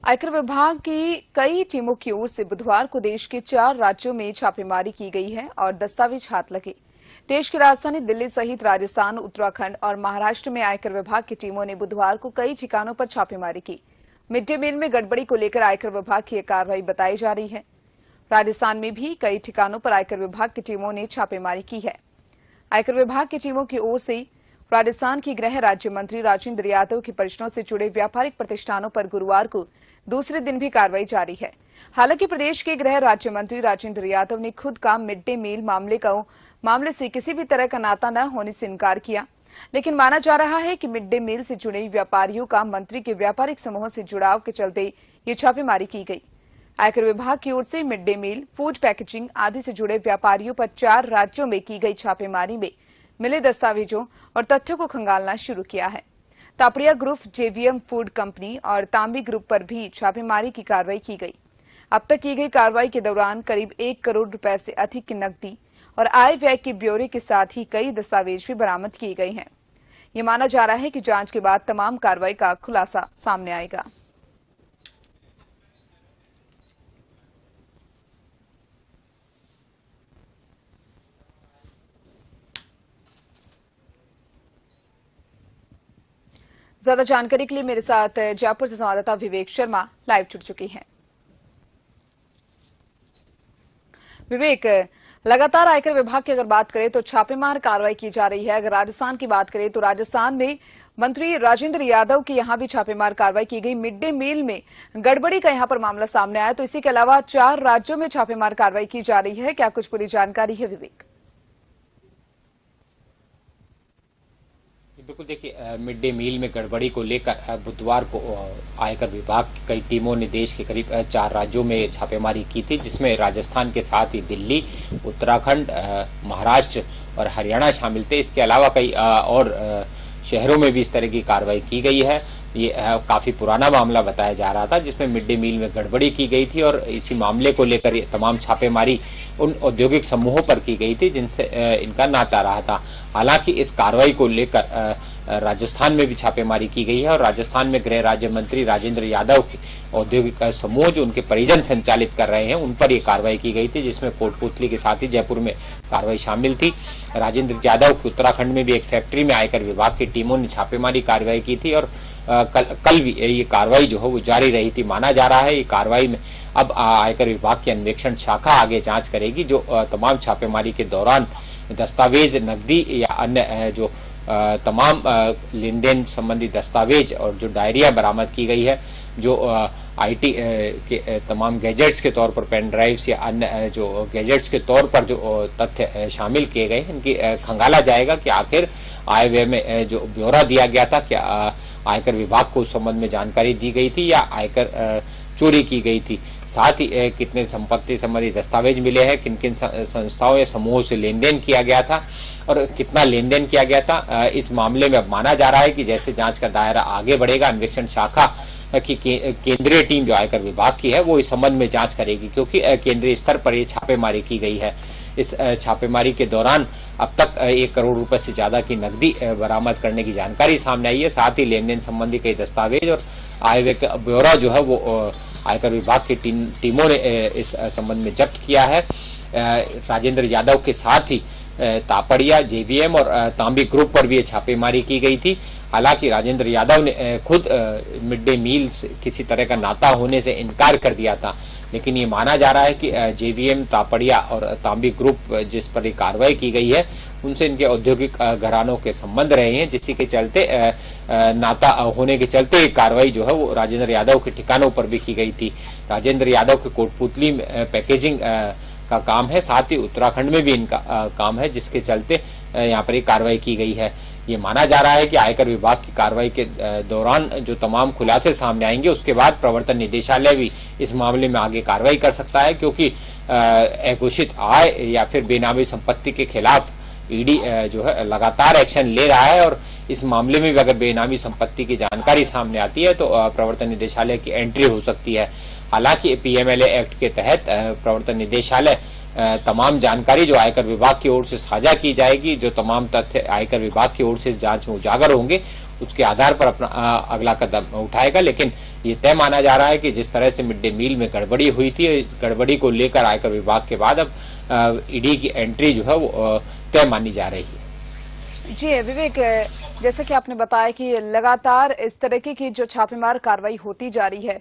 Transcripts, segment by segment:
आयकर विभाग की कई टीमों की ओर से बुधवार को देश के 4 राज्यों में छापेमारी की गई है और दस्तावेज हाथ लगे। देश की राजधानी दिल्ली सहित राजस्थान, उत्तराखंड और महाराष्ट्र में आयकर विभाग की टीमों ने बुधवार को कई ठिकानों पर छापेमारी की। मिड डे मील में गड़बड़ी को लेकर आयकर विभाग की यह कार्रवाई बताई जा रही है। राजस्थान में भी कई ठिकानों पर आयकर विभाग की टीमों ने छापेमारी की है। आयकर विभाग की टीमों की ओर से राजस्थान की गृह राज्य मंत्री राजेंद्र यादव के प्रश्नों से जुड़े व्यापारिक प्रतिष्ठानों पर गुरुवार को दूसरे दिन भी कार्रवाई जारी है। हालांकि प्रदेश के गृह राज्य मंत्री राजेंद्र यादव ने खुद का मिड डे मील मामले से किसी भी तरह का नाता न होने से इनकार किया, लेकिन माना जा रहा है कि मिड डे मील से जुड़े व्यापारियों का मंत्री के व्यापारिक समूह से जुड़ाव के चलते ये छापेमारी की गई। आयकर विभाग की ओर से mid day meal, food packaging आदि से जुड़े व्यापारियों पर 4 राज्यों में की गई छापेमारी में मिले दस्तावेजों और तथ्यों को खंगालना शुरू किया है। Tapadia group, JVM food company और तांबी ग्रुप पर भी छापेमारी की कार्रवाई की गई। अब तक की गई कार्रवाई के दौरान करीब 1 करोड़ रुपए से अधिक की नकदी और आय व्यय के ब्यौरे के साथ ही कई दस्तावेज भी बरामद किए गए हैं। ये माना जा रहा है कि जांच के बाद तमाम कार्रवाई का खुलासा सामने आएगा। ज्यादा जानकारी के लिए मेरे साथ जयपुर से संवाददाता विवेक शर्मा लाइव जुड़ चुकी हैं। विवेक, लगातार आयकर विभाग की अगर बात करें तो छापेमार कार्रवाई की जा रही है। अगर राजस्थान की बात करें तो राजस्थान में मंत्री राजेंद्र यादव की यहां भी छापेमार कार्रवाई की गई। मिड डे मील में गड़बड़ी का यहां पर मामला सामने आया, तो इसी के अलावा 4 राज्यों में छापेमार कार्रवाई की जा रही है। क्या कुछ पूरी जानकारी है विवेक? बिल्कुल, देखिए, मिड डे मील में गड़बड़ी को लेकर बुधवार को आयकर विभाग की कई टीमों ने देश के करीब 4 राज्यों में छापेमारी की थी, जिसमें राजस्थान के साथ ही दिल्ली, उत्तराखंड, महाराष्ट्र और हरियाणा शामिल थे। इसके अलावा कई और शहरों में भी इस तरह की कार्रवाई की गई है। ये काफी पुराना मामला बताया जा रहा था, जिसमें मिड डे मील में गड़बड़ी की गई थी और इसी मामले को लेकर ये तमाम छापेमारी उन औद्योगिक समूहों पर की गई थी जिनसे इनका नाता रहा था। हालांकि इस कार्रवाई को लेकर राजस्थान में भी छापेमारी की गई है और राजस्थान में गृह राज्य मंत्री राजेंद्र यादव के औद्योगिक समूह जो उनके परिजन संचालित कर रहे हैं उन पर यह कार्रवाई की गई थी, जिसमें कोटपुतली के साथ ही जयपुर में कार्रवाई शामिल थी। राजेंद्र यादव की उत्तराखंड में भी एक फैक्ट्री में आयकर विभाग की टीमों ने छापेमारी कार्रवाई की थी और कल भी ये कार्रवाई जो है वो जारी रही थी। माना जा रहा है ये कार्रवाई में अब आयकर विभाग की अन्वेषण शाखा आगे जांच करेगी, जो तमाम छापेमारी के दौरान दस्तावेज, नकदी या अन्य जो तमाम लेन देन संबंधी दस्तावेज और जो डायरिया बरामद की गई है, जो आईटी के तमाम गैजेट्स के तौर पर पेन ड्राइव्स या अन्य जो गैजेट्स के तौर पर जो तथ्य शामिल किए गए इनकी खंगाला जाएगा कि आखिर आय व्यय में जो ब्यौरा दिया गया था, क्या आयकर विभाग को उस संबंध में जानकारी दी गई थी या आयकर चोरी की गई थी। साथ ही कितने संपत्ति संबंधी दस्तावेज मिले हैं, किन किन संस्थाओं या समूहों से लेन देन किया गया था और कितना लेन देन किया गया था। इस मामले में अब माना जा रहा है कि जैसे जांच का दायरा आगे बढ़ेगा, अन्वेषण शाखा की केंद्रीय टीम जो आयकर विभाग की है वो इस संबंध में जांच करेगी, क्योंकि केंद्रीय स्तर पर ये छापेमारी की गई है। इस छापेमारी के दौरान अब तक 1 करोड़ रुपए से ज्यादा की नकदी बरामद करने की जानकारी सामने आई है। साथ ही लेन देन संबंधी कई दस्तावेज और आय व्यय का ब्यौरा जो है वो आयकर विभाग की टीमों ने इस संबंध में जब्त किया है। राजेंद्र यादव के साथ ही तापड़िया, जेवीएम और तांबी ग्रुप पर भी छापेमारी की गई थी। हालांकि राजेंद्र यादव ने खुद मिड डे मील से किसी तरह का नाता होने से इनकार कर दिया था, लेकिन ये माना जा रहा है कि जेवीएम, तापड़िया और तांबी ग्रुप जिस पर कार्रवाई की गई है उनसे इनके औद्योगिक घरानों के संबंध रहे हैं, जिसके के चलते नाता होने के चलते कार्रवाई जो है वो राजेंद्र यादव के ठिकानों पर भी की गई थी। राजेंद्र यादव के कोटपुतली पैकेजिंग का काम है, साथ ही उत्तराखंड में भी इनका काम है, जिसके चलते यहाँ पर कार्रवाई की गई है। ये माना जा रहा है कि आयकर विभाग की कार्रवाई के दौरान जो तमाम खुलासे सामने आएंगे उसके बाद प्रवर्तन निदेशालय भी इस मामले में आगे कार्रवाई कर सकता है, क्योंकि अघोषित आय या फिर बेनामी संपत्ति के खिलाफ ईडी जो है लगातार एक्शन ले रहा है और इस मामले में भी अगर बेनामी संपत्ति की जानकारी सामने आती है तो प्रवर्तन निदेशालय की एंट्री हो सकती है। हालांकि पीएमएलए एक्ट के तहत प्रवर्तन निदेशालय तमाम जानकारी जो आयकर विभाग की ओर से साझा की जाएगी, जो तमाम तथ्य आयकर विभाग की ओर से इस जांच में उजागर होंगे उसके आधार पर अपना अगला कदम उठाएगा। लेकिन ये तय माना जा रहा है कि जिस तरह से मिड डे मील में गड़बड़ी हुई थी, गड़बड़ी को लेकर आयकर विभाग के बाद अब ईडी की एंट्री जो है वो तय मानी जा रही है। जी विवेक, जैसा कि आपने बताया कि लगातार इस तरीके की जो छापेमार कार्रवाई होती जा रही है,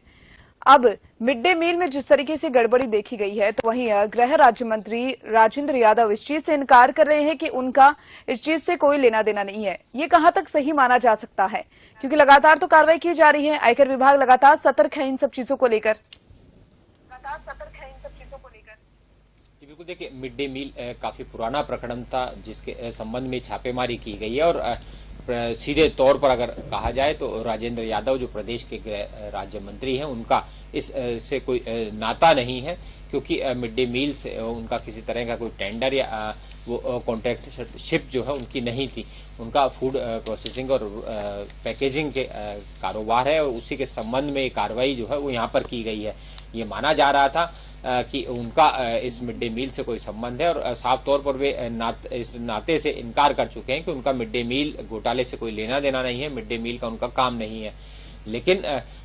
अब मिड डे मील में जिस तरीके से गड़बड़ी देखी गई है, तो वहीं गृह राज्य मंत्री राजेंद्र यादव इस चीज से इनकार कर रहे हैं कि उनका इस चीज से कोई लेना देना नहीं है। ये कहां तक सही माना जा सकता है, क्योंकि लगातार तो कार्रवाई की जा रही है, आयकर विभाग लगातार सतर्क है इन सब चीजों को लेकर। बिल्कुल, देखिए मिड डे मील काफी पुराना प्रकरण था जिसके संबंध में छापेमारी की गई है। और सीधे तौर पर अगर कहा जाए तो राजेंद्र यादव जो प्रदेश के गृह राज्य मंत्री हैं, उनका इस से कोई नाता नहीं है, क्योंकि मिड डे मील से उनका किसी तरह का कोई टेंडर या वो कॉन्ट्रैक्टशिप जो है उनकी नहीं थी। उनका फूड प्रोसेसिंग और पैकेजिंग के कारोबार है और उसी के संबंध में कार्रवाई जो है वो यहाँ पर की गई है। ये माना जा रहा था कि उनका इस मिड डे मील से कोई संबंध है, और साफ तौर पर वे इस नाते से इनकार कर चुके हैं कि उनका मिड डे मील घोटाले से कोई लेना देना नहीं है, मिड डे मील का उनका काम नहीं है। लेकिन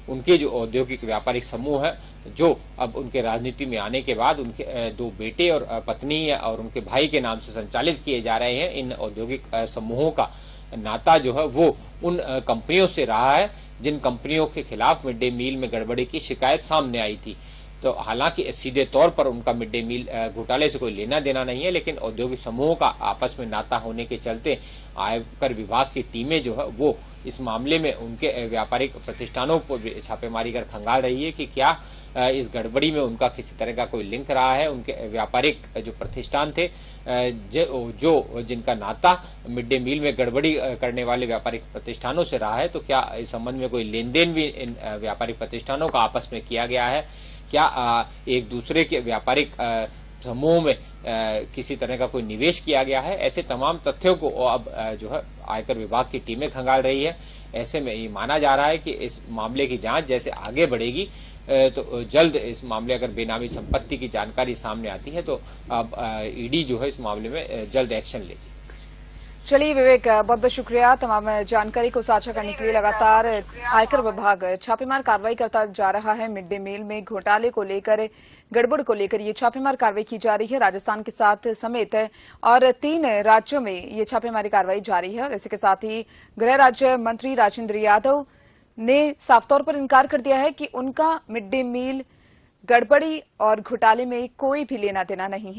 उनके जो औद्योगिक व्यापारिक समूह है, जो अब उनके राजनीति में आने के बाद उनके दो बेटे और पत्नी और उनके भाई के नाम से संचालित किए जा रहे हैं, इन औद्योगिक समूहों का नाता जो है वो उन कंपनियों से रहा है जिन कंपनियों के खिलाफ मिड डे मील में गड़बड़ी की शिकायत सामने आई थी। तो हालांकि सीधे तौर पर उनका मिड डे मील घोटाले से कोई लेना देना नहीं है, लेकिन औद्योगिक समूहों का आपस में नाता होने के चलते आयकर विभाग की टीमें जो है वो इस मामले में उनके व्यापारिक प्रतिष्ठानों पर छापेमारी कर खंगाल रही है कि क्या इस गड़बड़ी में उनका किसी तरह का कोई लिंक रहा है। उनके व्यापारिक जो प्रतिष्ठान थे, जो जिनका नाता मिड डे मील में गड़बड़ी करने वाले व्यापारिक प्रतिष्ठानों से रहा है, तो क्या इस संबंध में कोई लेन देन भी इन व्यापारिक प्रतिष्ठानों का आपस में किया गया है, क्या एक दूसरे के व्यापारिक समूह में किसी तरह का कोई निवेश किया गया है। ऐसे तमाम तथ्यों को अब जो है आयकर विभाग की टीमें खंगाल रही है। ऐसे में ये माना जा रहा है कि इस मामले की जांच जैसे आगे बढ़ेगी तो जल्द इस मामले अगर बेनामी संपत्ति की जानकारी सामने आती है तो अब ईडी जो है इस मामले में जल्द एक्शन लेगी। चलिए विवेक, बहुत बहुत शुक्रिया तमाम जानकारी को साझा करने के लिए। लगातार आयकर विभाग छापेमार कार्रवाई करता जा रहा है। मिड डे मील में घोटाले को लेकर, गड़बड़ को लेकर ये छापेमार कार्रवाई की जा रही है राजस्थान के साथ समेत, और 3 राज्यों में ये छापेमारी कार्रवाई जारी है। और इसी के साथ ही गृह राज्य मंत्री राजेंद्र यादव ने साफ तौर पर इनकार कर दिया है कि उनका मिड डे मील गड़बड़ी और घोटाले में कोई भी लेना देना नहीं है।